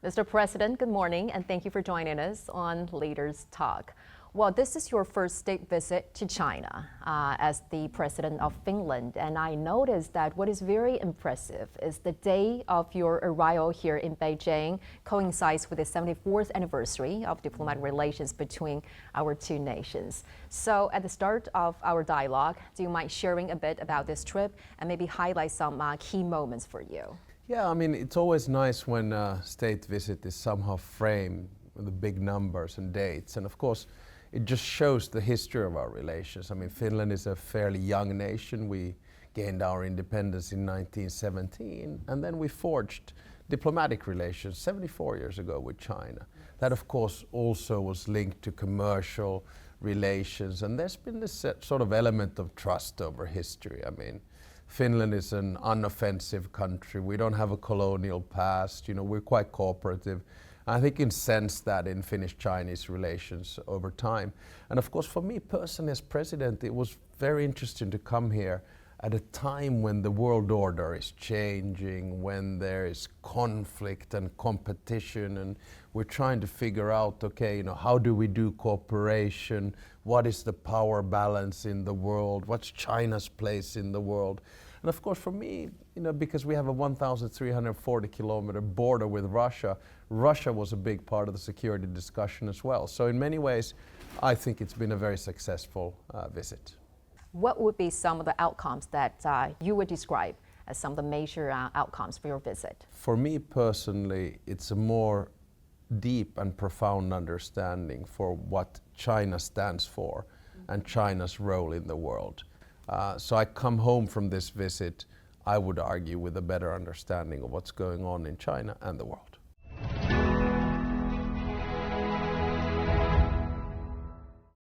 Mr. President, good morning, and thank you for joining us on Leaders Talk. Well, this is your first state visit to China as the President of Finland, and I noticed that what is very impressive is the day of your arrival here in Beijing coincides with the 74th anniversary of diplomatic relations between our two nations. So at the start of our dialogue, do you mind sharing a bit about this trip and maybe highlight some key moments for you? Yeah, I mean, it's always nice when a state visit is somehow framed with the big numbers and dates. And of course, it just shows the history of our relations. I mean, Finland is a fairly young nation. We gained our independence in 1917, and then we forged diplomatic relations 74 years ago with China. That, of course, also was linked to commercial relations, and there's been this sort of element of trust over history. I mean, Finland is an unoffensive country. We don't have a colonial past. You know, we're quite cooperative. I think you can sense that in Finnish-Chinese relations over time. And of course, for me personally as president, it was very interesting to come here at a time when the world order is changing, when there is conflict and competition, and we're trying to figure out, okay, you know, how do we do cooperation? What is the power balance in the world? What's China's place in the world? And of course, for me, you know, because we have a 1,340 kilometer border with Russia, Russia was a big part of the security discussion as well. So in many ways, I think it's been a very successful visit. What would be some of the outcomes that you would describe as some of the major outcomes for your visit? For me personally, it's a more deep and profound understanding for what China stands for and China's role in the world. So I come home from this visit, I would argue, with a better understanding of what's going on in China and the world.